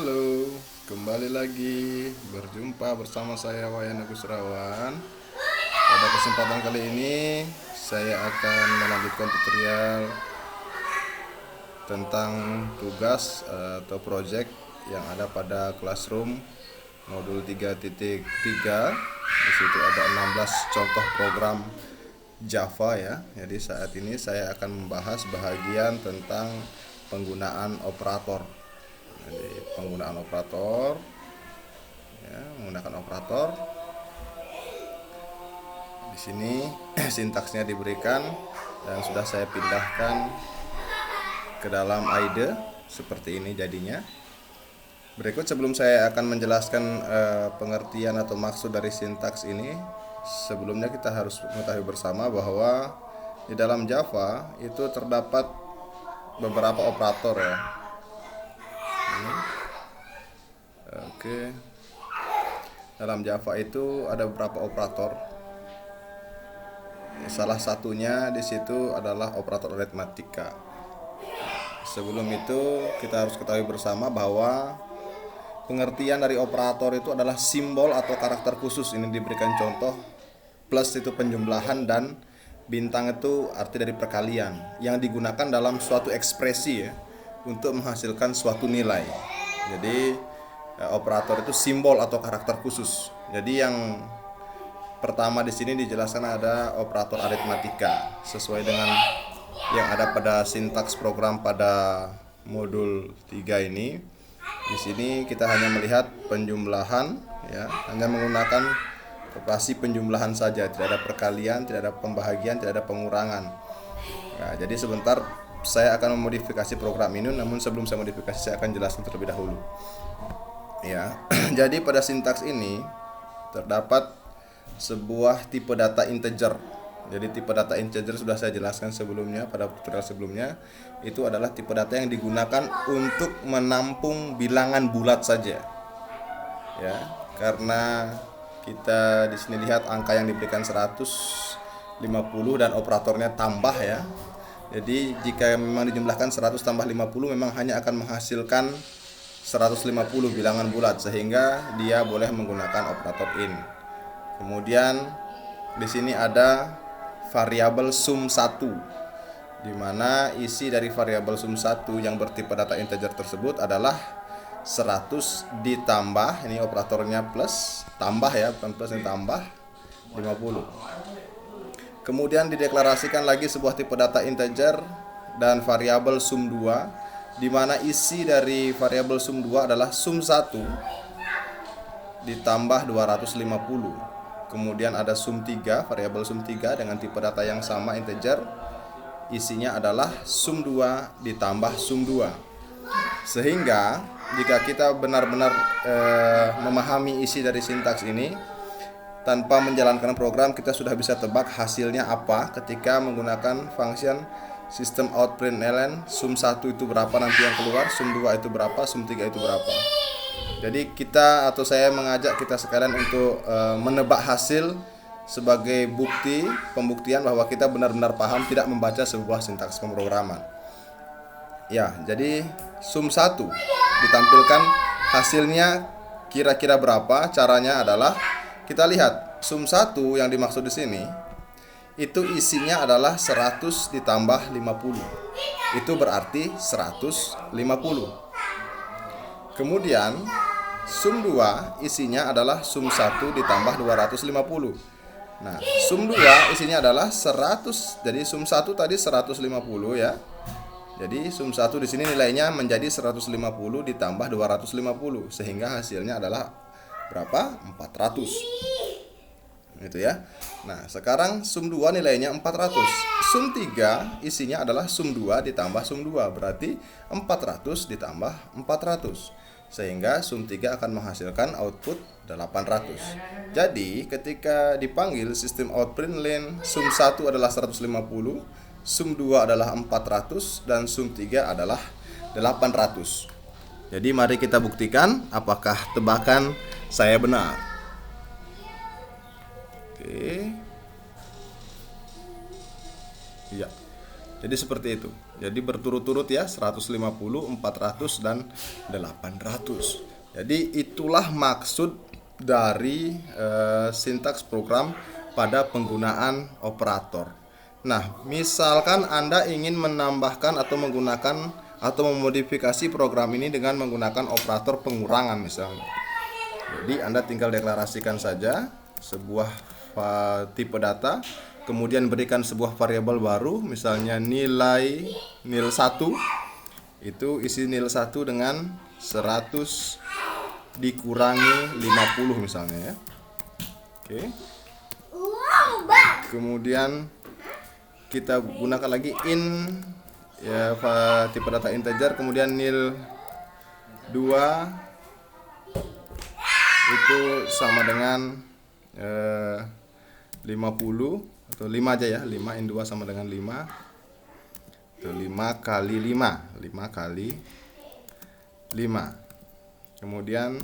Halo, kembali lagi berjumpa bersama saya Wayan Agus Rawan. Pada kesempatan kali ini saya akan melanjutkan tutorial tentang tugas atau project yang ada pada Classroom modul 3.3. Di situ ada 16 contoh program Java ya. Jadi saat ini saya akan membahas bahagian tentang penggunaan operator. Jadi penggunaan operator ya, menggunakan operator. Di sini sintaksnya diberikan dan sudah saya pindahkan ke dalam IDE seperti ini jadinya. Berikut sebelum saya akan menjelaskan pengertian atau maksud dari sintaks ini, sebelumnya kita harus mengetahui bersama bahwa di dalam Java itu terdapat beberapa operator ya. Oke. Dalam Java itu ada beberapa operator. Salah satunya di situ adalah operator aritmatika. Sebelum itu kita harus ketahui bersama bahwa pengertian dari operator itu adalah simbol atau karakter khusus. Ini diberikan contoh, plus itu penjumlahan dan bintang itu arti dari perkalian yang digunakan dalam suatu ekspresi ya, untuk menghasilkan suatu nilai. Jadi operator itu simbol atau karakter khusus. Jadi yang pertama di sini dijelaskan ada operator aritmatika sesuai dengan yang ada pada sintaks program pada modul 3 ini. Di sini kita hanya melihat penjumlahan ya, hanya menggunakan operasi penjumlahan saja, tidak ada perkalian, tidak ada pembahagian, tidak ada pengurangan. Nah, jadi sebentar saya akan memodifikasi program ini, namun sebelum saya modifikasi saya akan jelaskan terlebih dahulu. Ya, jadi pada sintaks ini terdapat sebuah tipe data integer. Jadi tipe data integer sudah saya jelaskan sebelumnya pada tutorial sebelumnya. Itu adalah tipe data yang digunakan untuk menampung bilangan bulat saja. Ya, karena kita di sini lihat angka yang diberikan 150 dan operatornya tambah ya. Jadi jika memang dijumlahkan 100 tambah 50 memang hanya akan menghasilkan 150 bilangan bulat, sehingga dia boleh menggunakan operator in. Kemudian di sini ada variabel sum 1, di mana isi dari variabel sum 1 yang bertipe data integer tersebut adalah 100 ditambah, ini operatornya plus, tambah ya, bukan plus, ini tambah 50. Kemudian dideklarasikan lagi sebuah tipe data integer dan variabel sum 2, di mana isi dari variabel sum 2 adalah sum 1 ditambah 250. Kemudian ada sum 3, variabel sum 3 dengan tipe data yang sama integer, isinya adalah sum 2 ditambah sum 2. Sehingga jika kita benar-benar memahami isi dari sintaks ini, tanpa menjalankan program kita sudah bisa tebak hasilnya apa ketika menggunakan function sistem out println. Sum 1 itu berapa nanti yang keluar, sum 2 itu berapa, sum 3 itu berapa. Jadi kita atau saya mengajak kita sekalian untuk menebak hasil sebagai bukti pembuktian bahwa kita benar-benar paham tidak membaca sebuah sintaks pemrograman. Ya, jadi sum 1 ditampilkan hasilnya kira-kira berapa. Caranya adalah kita lihat sum 1 yang dimaksud di sini itu isinya adalah 100 ditambah 50. Itu berarti 150. Kemudian sum 2 isinya adalah sum 1 ditambah 250. Nah, sum 2 isinya adalah 100. Jadi sum 1 tadi 150 ya. Jadi sum 1 di sini nilainya menjadi 150 ditambah 250, sehingga hasilnya adalah berapa? 400. Gitu ya. Nah, sekarang sum 2 nilainya 400. Sum 3 isinya adalah sum 2 ditambah sum 2, berarti 400 ditambah 400. Sehingga sum 3 akan menghasilkan output 800. Jadi, ketika dipanggil sistem out println, sum 1 adalah 150, sum 2 adalah 400 dan sum 3 adalah 800. Jadi, mari kita buktikan apakah tebakan saya benar. Oke. Iya. Jadi seperti itu. Jadi berturut-turut ya, 150, 400 dan 800. Jadi itulah maksud dari sintaks program pada penggunaan operator. Nah, misalkan Anda ingin menambahkan atau menggunakan atau memodifikasi program ini dengan menggunakan operator pengurangan misalnya. Jadi Anda tinggal deklarasikan saja sebuah tipe data, kemudian berikan sebuah variabel baru, misalnya nil 1. Itu isi nil 1 dengan 100 dikurangi 50 misalnya ya. Oke. Kemudian kita gunakan lagi ya tipe data integer, kemudian nil 2 itu sama dengan 50 atau 5 aja ya, 5 in 2 sama dengan 5. Itu 5 kali 5. Kemudian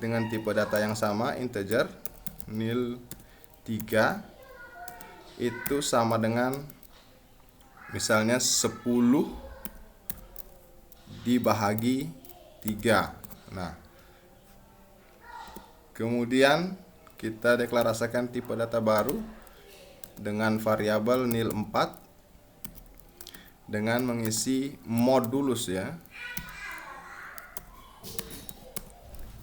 dengan tipe data yang sama integer, nil 3 itu sama dengan misalnya 10 dibahagi 3. Nah, kemudian kita deklarasikan tipe data baru dengan variabel nil 4 dengan mengisi modulus ya.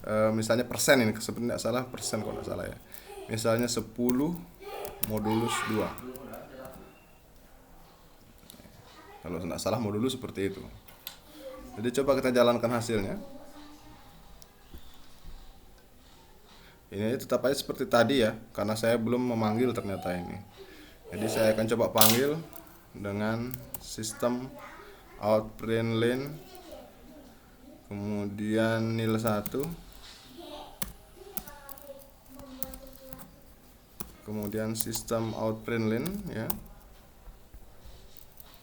Misalnya persen, ini seperti tidak salah persen kalau tidak salah ya. Misalnya 10 modulus 2. Kalau tidak salah modulus seperti itu. Jadi coba kita jalankan hasilnya. Ini tetap aja seperti tadi ya, karena saya belum memanggil ternyata ini. Jadi saya akan coba panggil dengan sistem out println, kemudian nil 1, kemudian sistem out println ya,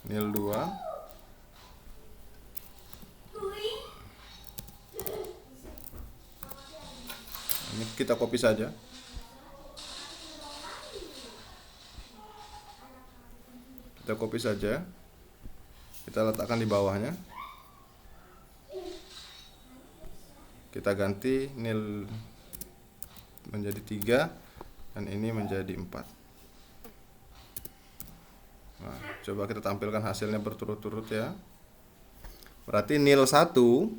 nil 2. Ini kita copy saja. Kita copy saja. Kita letakkan di bawahnya. Kita ganti nil menjadi 3 dan ini menjadi 4. Nah, coba kita tampilkan hasilnya berturut-turut ya. Berarti nil 1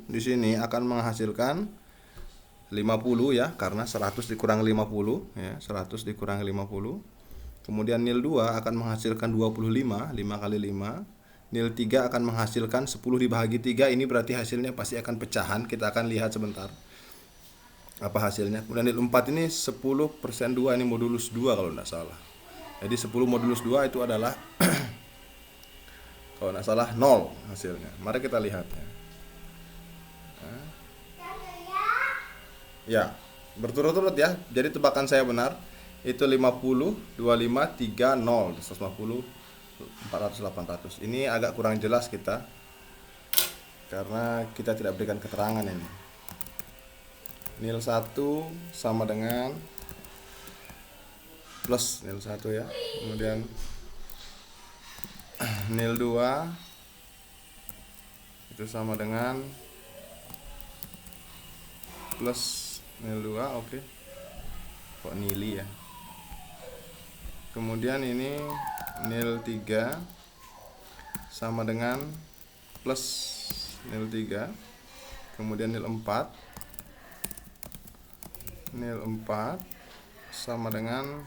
di sini akan menghasilkan 50 ya, karena 100 dikurang 50 ya, 100 dikurang 50. Kemudian nil 2 akan menghasilkan 25, 5 kali 5. Nil 3 akan menghasilkan 10 dibagi 3. Ini berarti hasilnya pasti akan pecahan. Kita akan lihat sebentar apa hasilnya. Kemudian nil 4 ini 10 persen 2, ini modulus 2 kalau tidak salah. Jadi 10 modulus 2 itu adalah kalau tidak salah 0 hasilnya. Mari kita lihat ya. Ya, berturut-turut ya. Jadi tebakan saya benar. Itu 50, 25, 3, 0, 150, 400, 800. Ini agak kurang jelas kita, karena kita tidak berikan keterangan ini. Nil 1 sama dengan plus nil 1 ya. Kemudian nil 2 itu sama dengan plus nil 2, oke. Kok nili ya. Kemudian ini nil 3 sama dengan plus nil 3. Kemudian nil 4. Nil 4 sama dengan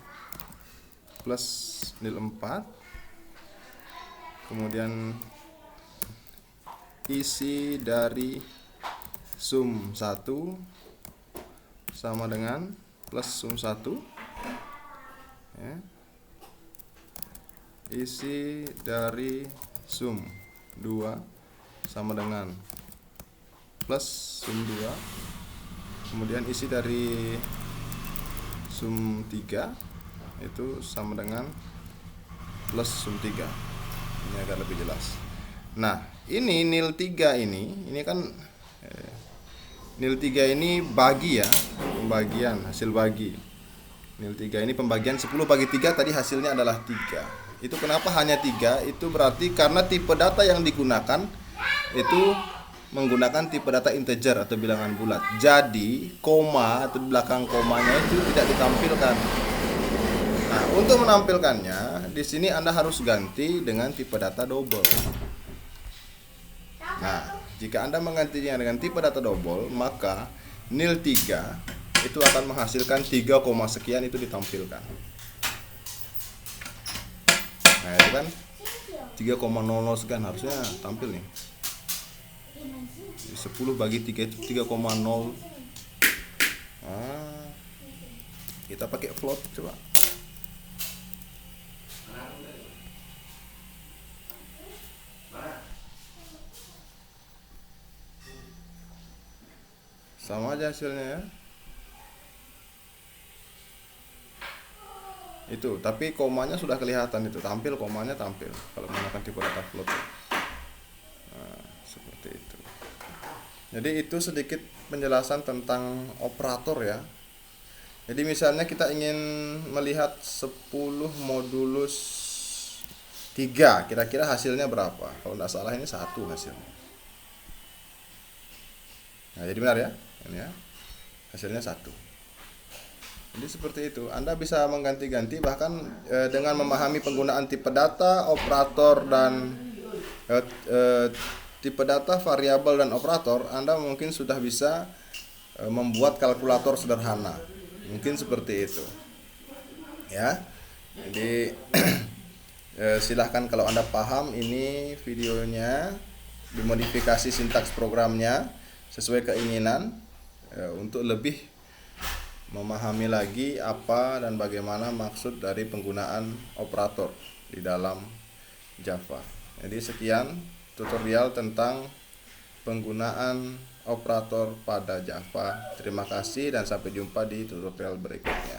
plus nil 4. Kemudian isi dari sum 1 sama dengan plus sum 1 ya. Isi dari sum 2 sama dengan plus sum 2. Kemudian isi dari sum 3 itu sama dengan plus sum 3. Ini agak lebih jelas. Nah, ini nil 3 ini kan nil 3 ini bagi ya, pembagian, hasil bagi. Nil 3 ini pembagian 10 bagi 3, tadi hasilnya adalah 3. Itu kenapa hanya 3? Itu berarti karena tipe data yang digunakan itu menggunakan tipe data integer atau bilangan bulat. Jadi koma atau di belakang komanya itu tidak ditampilkan. Nah, untuk menampilkannya di sini Anda harus ganti dengan tipe data double. Nah, jika Anda menggantinya dengan tipe data double, maka nil 3 itu akan menghasilkan 3, sekian itu ditampilkan. Nah, itu kan 3,00 sekian harusnya tampil nih. 10 bagi 3 itu 3,0. Kita pakai float coba. Sama aja hasilnya ya. Itu, tapi komanya sudah kelihatan, itu tampil, komanya tampil kalau menggunakan tipe data float. Nah, seperti itu. Jadi itu sedikit penjelasan tentang operator ya. Jadi misalnya kita ingin melihat 10 modulus 3, kira-kira hasilnya berapa? Kalau tidak salah ini 1 hasilnya. Nah, jadi benar ya, ini ya, hasilnya 1. Jadi seperti itu. Anda bisa mengganti-ganti bahkan dengan memahami penggunaan tipe data, operator dan tipe data, variabel dan operator, Anda mungkin sudah bisa membuat kalkulator sederhana. Mungkin seperti itu. Ya. Jadi silahkan kalau Anda paham ini videonya, dimodifikasi sintaks programnya sesuai keinginan untuk lebih memahami lagi apa dan bagaimana maksud dari penggunaan operator di dalam Java. Jadi sekian tutorial tentang penggunaan operator pada Java. Terima kasih dan sampai jumpa di tutorial berikutnya.